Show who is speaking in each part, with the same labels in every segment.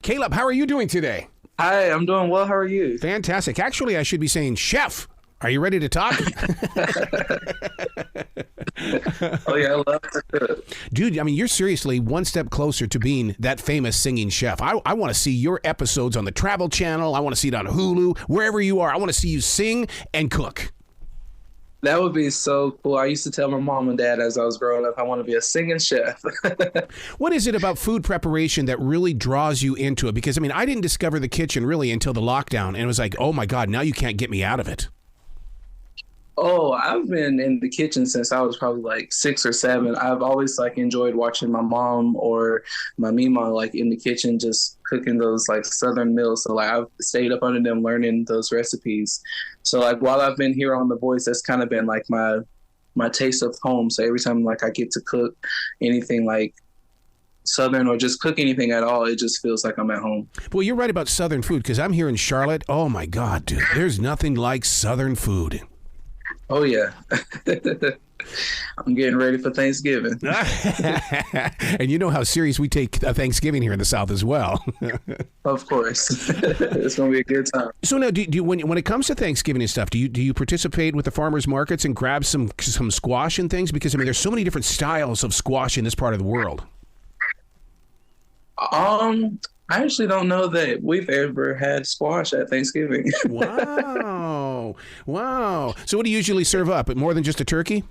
Speaker 1: Caleb, how are you doing today?
Speaker 2: Hi, I'm doing well. How are you?
Speaker 1: Fantastic. Actually, I should be saying, Chef, are you ready to talk?
Speaker 2: Oh, yeah, I love to cook.
Speaker 1: Dude, I mean, you're seriously one step closer to being that famous singing chef. I want to see your episodes on the Travel Channel. I want to see it on Hulu, wherever you are. I want to see you sing and cook.
Speaker 2: That would be so cool. I used to tell my mom and dad as I was growing up, I want to be a singing chef.
Speaker 1: What is it about food preparation that really draws you into it? Because, I mean, I didn't discover the kitchen really until the lockdown, and it was like, oh, my God, now you can't get me out of it.
Speaker 2: Oh, I've been in the kitchen since I was probably like 6 or 7. I've always like enjoyed watching my mom or my mima like in the kitchen just cooking those like Southern meals. So like I've stayed up under them learning those recipes. So like while I've been here on The Voice, that's kind of been like my taste of home. So every time like I get to cook anything like Southern or just cook anything at all, it just feels like I'm at home.
Speaker 1: Well, you're right about Southern food because I'm here in Charlotte. Oh my God, dude, there's nothing like Southern food.
Speaker 2: Oh, yeah. I'm getting ready for Thanksgiving.
Speaker 1: And you know how serious we take Thanksgiving here in the South as well.
Speaker 2: Of course. It's going to be a good time.
Speaker 1: So now, do you when it comes to Thanksgiving and stuff, do you participate with the farmers markets and grab some squash and things? Because, I mean, there's so many different styles of squash in this part of the world.
Speaker 2: I actually don't know that we've ever had squash at Thanksgiving.
Speaker 1: Wow. So what do you usually serve up? More than just a turkey?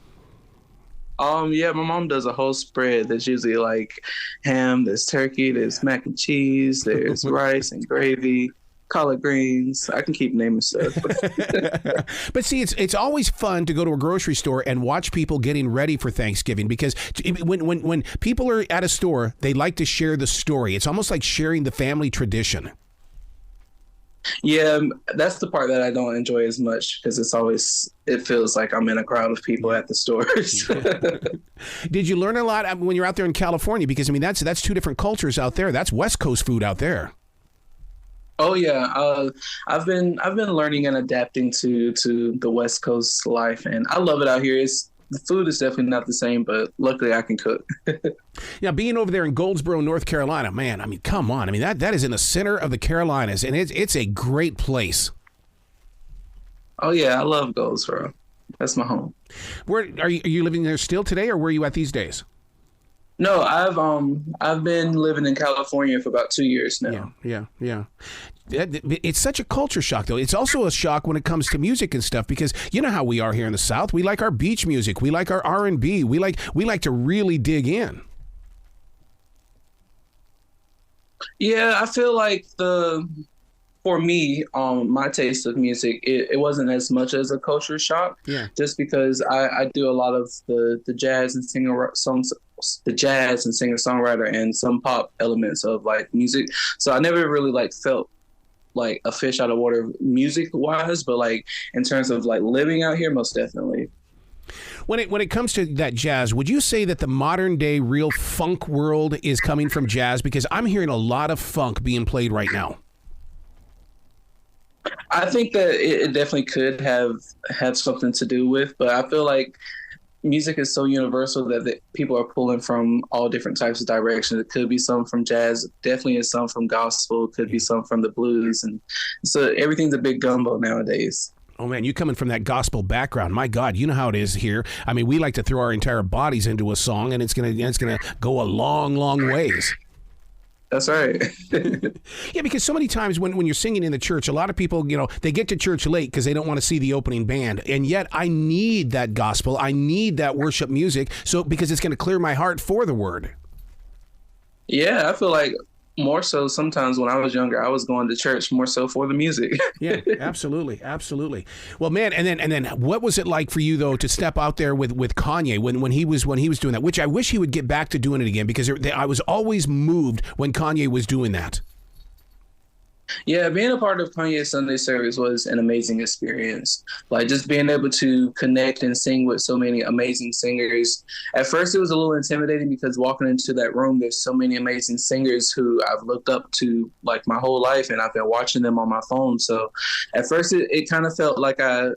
Speaker 2: Yeah, my mom does a whole spread that's usually like ham, there's turkey, there's mac and cheese, there's rice and gravy, collard greens. I can keep naming stuff.
Speaker 1: But see, it's always fun to go to a grocery store and watch people getting ready for Thanksgiving because when people are at a store, they like to share the story. It's almost like sharing the family tradition.
Speaker 2: Yeah, that's the part that I don't enjoy as much because it feels like I'm in a crowd of people at the stores.
Speaker 1: Did you learn a lot when you're out there in California? Because, I mean, that's two different cultures out there. That's West Coast food out there.
Speaker 2: Oh yeah, I've been learning and adapting to the West Coast life, and I love it out here. The food is definitely not the same, but luckily I can cook.
Speaker 1: Yeah, being over there in Goldsboro, North Carolina, man, I mean, come on. I mean, that is in the center of the Carolinas, and it's a great place.
Speaker 2: Oh yeah, I love Goldsboro. That's my home.
Speaker 1: Where are you living there still today, or where are you at these days?
Speaker 2: No, I've been living in California for about 2 years now.
Speaker 1: Yeah. It's such a culture shock, though. It's also a shock when it comes to music and stuff because you know how we are here in the South. We like our beach music. We like our R&B. We like to really dig in.
Speaker 2: Yeah, I feel like for me, my taste of music, it wasn't as much as a culture shock.
Speaker 1: Yeah.
Speaker 2: Just because I do a lot of the jazz and singer-songwriter and some pop elements of like music. So I never really like felt like a fish out of water music wise, but like in terms of like living out here, most definitely.
Speaker 1: When it comes to that jazz, would you say that the modern day real funk world is coming from jazz? Because I'm hearing a lot of funk being played right now.
Speaker 2: I think that it definitely could have something to do with, but I feel like music is so universal that people are pulling from all different types of directions. It could be some from jazz, definitely is some from gospel, could be some from the blues, and so everything's a big gumbo nowadays.
Speaker 1: Oh man, you coming from that gospel background, my God, you know how it is here. I mean, we like to throw our entire bodies into a song, and it's gonna go a long, long ways.
Speaker 2: That's right.
Speaker 1: Yeah, because so many times when you're singing in the church, a lot of people, they get to church late because they don't want to see the opening band. And yet I need that gospel. I need that worship music because it's going to clear my heart for the word.
Speaker 2: Yeah, I feel like more so sometimes when I was younger, I was going to church more so for the music.
Speaker 1: Yeah, absolutely. Well, man, and then what was it like for you though to step out there with Kanye when he was doing that? Which I wish he would get back to doing it again because I was always moved when Kanye was doing that.
Speaker 2: Yeah, being a part of Kanye's Sunday service was an amazing experience. Like just being able to connect and sing with so many amazing singers. At first, it was a little intimidating because walking into that room, there's so many amazing singers who I've looked up to like my whole life, and I've been watching them on my phone. So at first, it kind of felt like I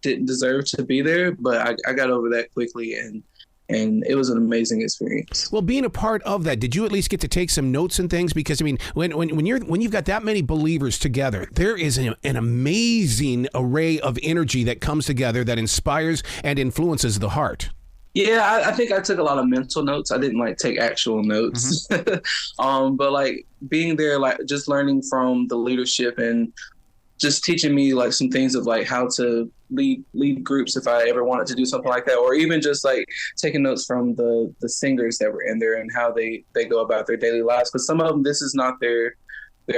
Speaker 2: didn't deserve to be there, but I got over that quickly, and and it was an amazing experience.
Speaker 1: Well, being a part of that, did you at least get to take some notes and things? Because I mean, when you've got that many believers together, there is an amazing array of energy that comes together that inspires and influences the heart.
Speaker 2: Yeah, I think I took a lot of mental notes. I didn't like take actual notes. But like being there, like just learning from the leadership and just teaching me like some things of like how to lead groups if I ever wanted to do something like that, or even just like taking notes from the singers that were in there and how they go about their daily lives. Because some of them, this is not their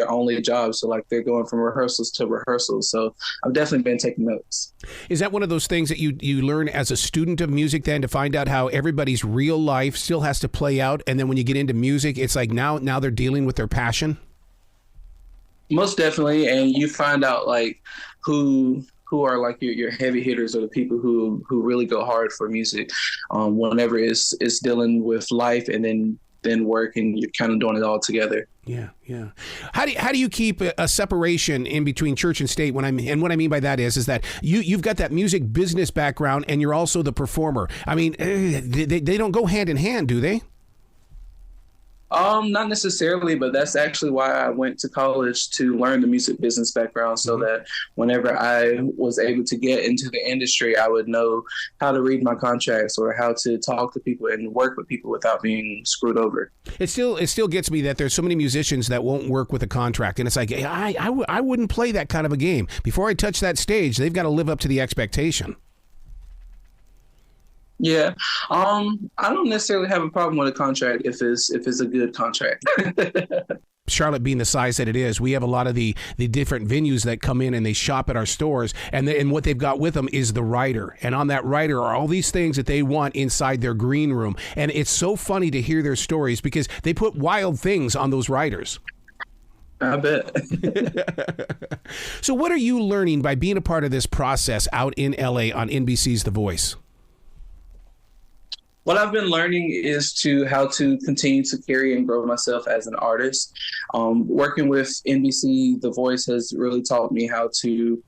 Speaker 2: only job. So like they're going from rehearsals to rehearsals. So I've definitely been taking notes.
Speaker 1: Is that one of those things that you learn as a student of music then, to find out how everybody's real life still has to play out? And then when you get into music, it's like now they're dealing with their passion?
Speaker 2: Most definitely. And you find out like who are like your heavy hitters, or the people who really go hard for music whenever it's dealing with life and then work, and you're kind of doing it all together.
Speaker 1: Yeah. How do you keep a separation in between church and state? What I mean by that is that you've got that music business background and you're also the performer. I mean, they don't go hand in hand, do they?
Speaker 2: Not necessarily, but that's actually why I went to college, to learn the music business background, so that whenever I was able to get into the industry, I would know how to read my contracts or how to talk to people and work with people without being screwed over.
Speaker 1: It still gets me that there's so many musicians that won't work with a contract, and it's like I wouldn't play that kind of a game. Before I touch that stage, they've got to live up to the expectation.
Speaker 2: Yeah, I don't necessarily have a problem with a contract if it's a good contract.
Speaker 1: Charlotte being the size that it is, we have a lot of the different venues that come in and they shop at our stores, and what they've got with them is the rider. And on that rider are all these things that they want inside their green room. And it's so funny to hear their stories because they put wild things on those riders.
Speaker 2: I bet.
Speaker 1: So what are you learning by being a part of this process out in LA on NBC's The Voice?
Speaker 2: What I've been learning is how to continue to carry and grow myself as an artist. Working with NBC, The Voice has really taught me how to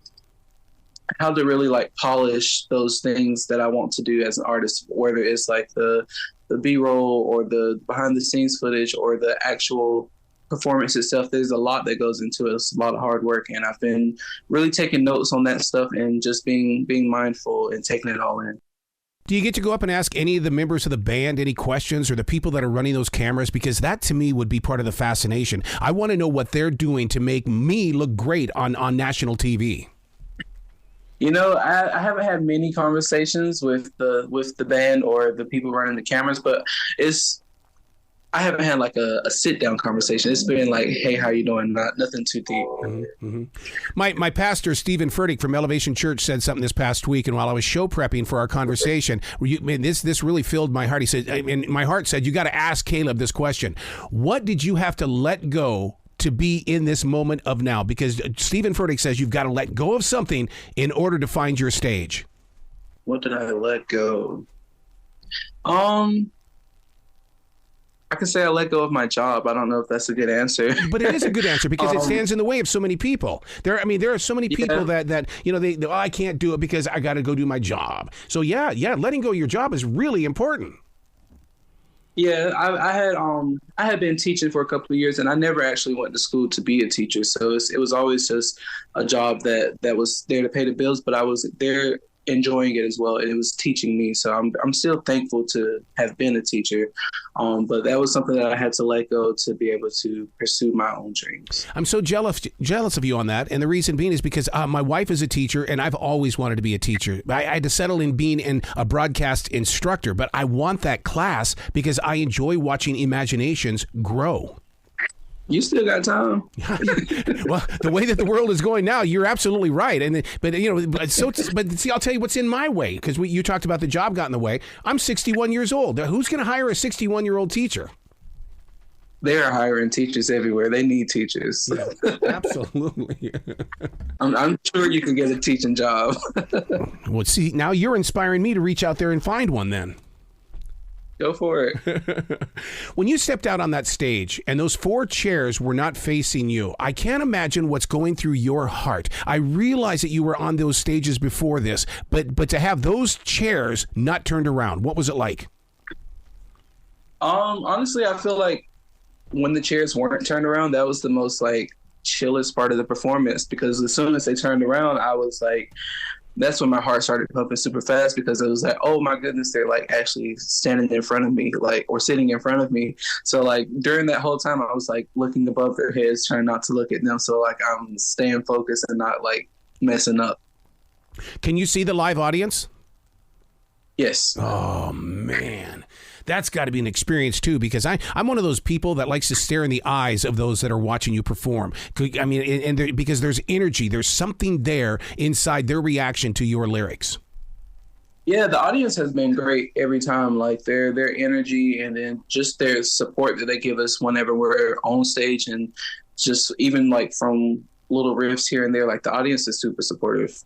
Speaker 2: really like polish those things that I want to do as an artist, whether it's like the B-roll or the behind the scenes footage or the actual performance itself. There's a lot that goes into it. It's a lot of hard work, and I've been really taking notes on that stuff and just being mindful and taking it all in.
Speaker 1: Do you get to go up and ask any of the members of the band any questions, or the people that are running those cameras? Because that to me would be part of the fascination. I want to know what they're doing to make me look great on national TV.
Speaker 2: You know, I haven't had many conversations with the band or the people running the cameras, but I haven't had like a sit down conversation. It's been like, hey, how you doing? Nothing too deep.
Speaker 1: Mm-hmm. My pastor, Stephen Furtick from Elevation Church, said something this past week, and while I was show prepping for our conversation, this really filled my heart. He said, and my heart said, you got to ask Caleb this question. What did you have to let go to be in this moment of now? Because Stephen Furtick says you've got to let go of something in order to find your stage.
Speaker 2: What did I let go? I can say I let go of my job. I don't know if that's a good answer.
Speaker 1: But it is a good answer because it stands in the way of so many people. There are so many people that they I can't do it because I got to go do my job. So yeah, letting go of your job is really important.
Speaker 2: Yeah, I had been teaching for a couple of years, and I never actually went to school to be a teacher. So it was always just a job that was there to pay the bills, but I was there enjoying it as well, and it was teaching me. So I'm still thankful to have been a teacher, but that was something that I had to let go to be able to pursue my own dreams.
Speaker 1: I'm so jealous of you on that, and the reason being is because my wife is a teacher, and I've always wanted to be a teacher. I had to settle in being a broadcast instructor, but I want that class because I enjoy watching imaginations grow.
Speaker 2: You still got time.
Speaker 1: Well, the way that the world is going now, you're absolutely right. But see, I'll tell you what's in my way, because you talked about the job got in the way. I'm 61 years old. Who's going to hire a 61-year-old teacher?
Speaker 2: They're hiring teachers everywhere. They need teachers.
Speaker 1: Yeah, absolutely.
Speaker 2: I'm sure you can get a teaching job.
Speaker 1: Well, see, now you're inspiring me to reach out there and find one then.
Speaker 2: Go for it.
Speaker 1: When you stepped out on that stage and those 4 chairs were not facing you, I can't imagine what's going through your heart. I realize that you were on those stages before this, but to have those chairs not turned around, what was it like?
Speaker 2: Honestly, I feel like when the chairs weren't turned around, that was the most like chillest part of the performance, because as soon as they turned around, I was like, that's when my heart started pumping super fast, because it was like, oh my goodness, they're like actually standing in front of me, like, or sitting in front of me. So like during that whole time, I was like looking above their heads, trying not to look at them. So like I'm staying focused and not like messing up.
Speaker 1: Can you see the live audience?
Speaker 2: Yes.
Speaker 1: Oh man, that's got to be an experience too, because I'm one of those people that likes to stare in the eyes of those that are watching you perform. I mean, and because there's energy, there's something there inside their reaction to your lyrics.
Speaker 2: Yeah, the audience has been great every time. Like their energy, and then just their support that they give us whenever we're on stage, and just even like from little riffs here and there. Like the audience is super supportive.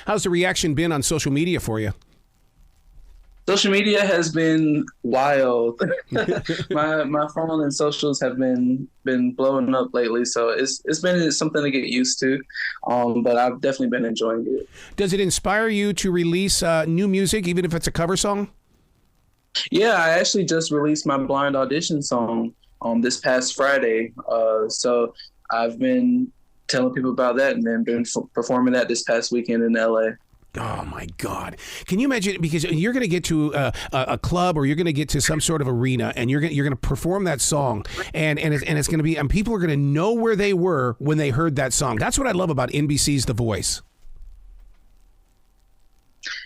Speaker 1: How's the reaction been on social media for you?
Speaker 2: Social media has been wild. my phone and socials have been blowing up lately, so it's been something to get used to. But I've definitely been enjoying it.
Speaker 1: Does it inspire you to release new music, even if it's a cover song?
Speaker 2: Yeah, I actually just released my blind audition song this past Friday. So I've been telling people about that, and then been performing that this past weekend in LA.
Speaker 1: Oh my God! Can you imagine? Because you're going to get to a club, or you're going to get to some sort of arena, and you're going to perform that song, and it's going to be, and people are going to know where they were when they heard that song. That's what I love about NBC's The Voice.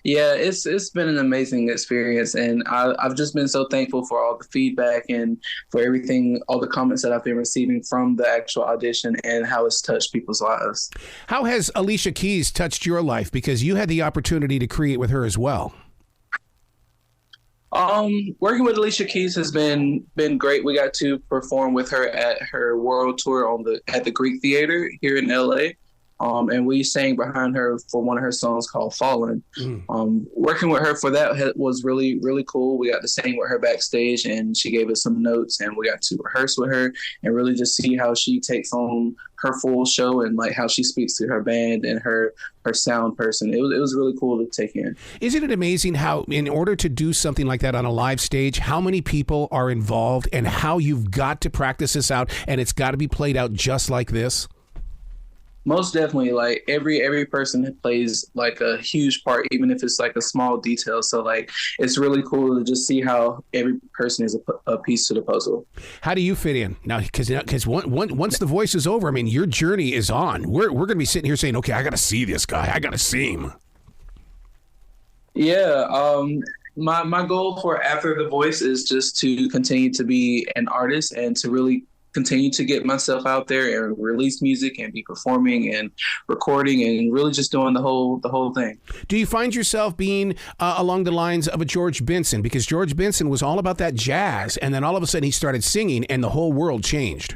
Speaker 2: Yeah, it's been an amazing experience, and I've just been so thankful for all the feedback and for everything, all the comments that I've been receiving from the actual audition and how it's touched people's lives.
Speaker 1: How has Alicia Keys touched your life? Because you had the opportunity to create with her as well.
Speaker 2: Working with Alicia Keys has been great. We got to perform with her at her world tour at the Greek Theater here in LA. And we sang behind her for one of her songs called Fallen. Working with her for that was really, really cool. We got to sing with her backstage, and she gave us some notes, and we got to rehearse with her and really just see how she takes on her full show, and like how she speaks to her band and her sound person. It was really cool to take in.
Speaker 1: Isn't it amazing how, in order to do something like that on a live stage, how many people are involved, and how you've got to practice this out, and it's got to be played out just like this?
Speaker 2: Most definitely, like every person plays like a huge part, even if it's like a small detail. So like it's really cool to just see how every person is a piece to the puzzle. How
Speaker 1: do you fit in now? Because once The Voice is over, I mean, your journey is on. We're going to be sitting here saying, okay, I got to see this guy. I got to see him.
Speaker 2: Yeah. My goal for after The Voice is just to continue to be an artist and to really continue to get myself out there and release music and be performing and recording and really just doing the whole thing.
Speaker 1: Do you find yourself being along the lines of a George Benson? Because George Benson was all about that jazz, and then all of a sudden he started singing and the whole world changed.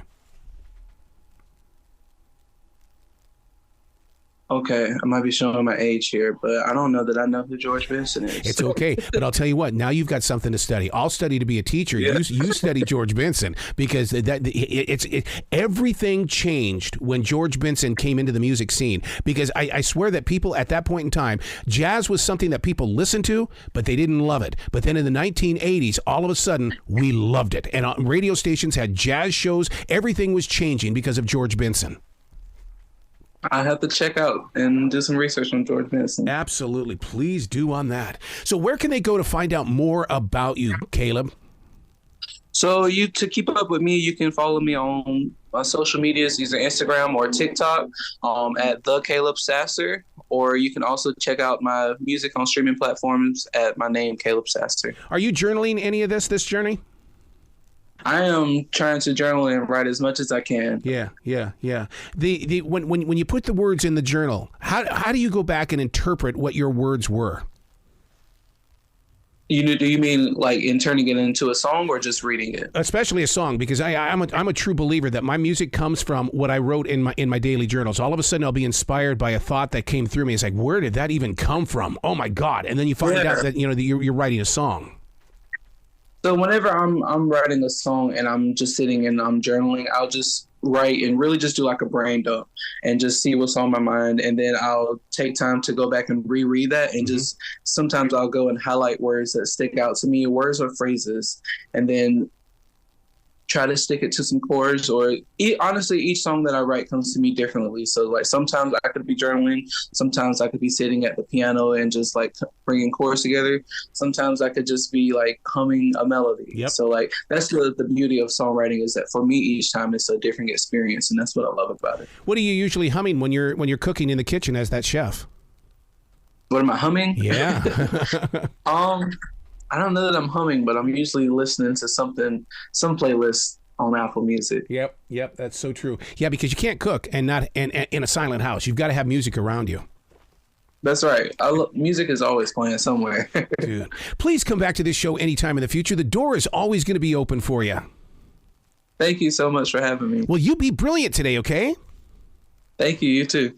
Speaker 2: Okay, I might be showing my age here, but I don't know that I know who George Benson is.
Speaker 1: It's okay, but I'll tell you what, now you've got something to study. I'll study to be a teacher. Yeah. You study George Benson, because everything changed when George Benson came into the music scene, because I swear that people at that point in time, jazz was something that people listened to, but they didn't love it. But then in the 1980s, all of a sudden, we loved it. And radio stations had jazz shows. Everything was changing because of George Benson.
Speaker 2: I have to check out and do some research on George Benson.
Speaker 1: Absolutely. Please do on that. So where can they go to find out more about you, Caleb?
Speaker 2: So to keep up with me, you can follow me on my social medias, either Instagram or TikTok at the Caleb Sasser, or you can also check out my music on streaming platforms at my name, Caleb Sasser.
Speaker 1: Are you journaling any of this journey?
Speaker 2: I am trying to journal and write as much as I can.
Speaker 1: Yeah. When you put the words in the journal, how do you go back and interpret what your words were?
Speaker 2: Do you mean like in turning it into a song or just reading it?
Speaker 1: Especially a song, because I'm a true believer that my music comes from what I wrote in my daily journals. All of a sudden, I'll be inspired by a thought that came through me. It's like, where did that even come from? Oh my God! And then you find out that that you're writing a song.
Speaker 2: So whenever I'm writing a song and I'm just sitting and I'm journaling, I'll just write and really just do like a brain dump and just see what's on my mind. And then I'll take time to go back and reread that. And just sometimes I'll go and highlight words that stick out to me, words or phrases. And then try to stick it to some chords, or honestly, each song that I write comes to me differently. So like sometimes I could be journaling, sometimes I could be sitting at the piano and just like bringing chords together. Sometimes I could just be like humming a melody.
Speaker 1: Yep.
Speaker 2: So like that's the beauty of songwriting, is that for me each time it's a different experience, and that's what I love about it.
Speaker 1: What are you usually humming when you're cooking in the kitchen as that chef?
Speaker 2: What am I humming?
Speaker 1: Yeah.
Speaker 2: I don't know that I'm humming, but I'm usually listening to some playlist on Apple Music.
Speaker 1: Yep, that's so true. Yeah, because you can't cook and not and in a silent house. You've got to have music around you.
Speaker 2: That's right. Music is always playing somewhere.
Speaker 1: Dude, please come back to this show anytime in the future. The door is always going to be open for you.
Speaker 2: Thank you so much for having me.
Speaker 1: Well, you be brilliant today, okay?
Speaker 2: Thank you. You too.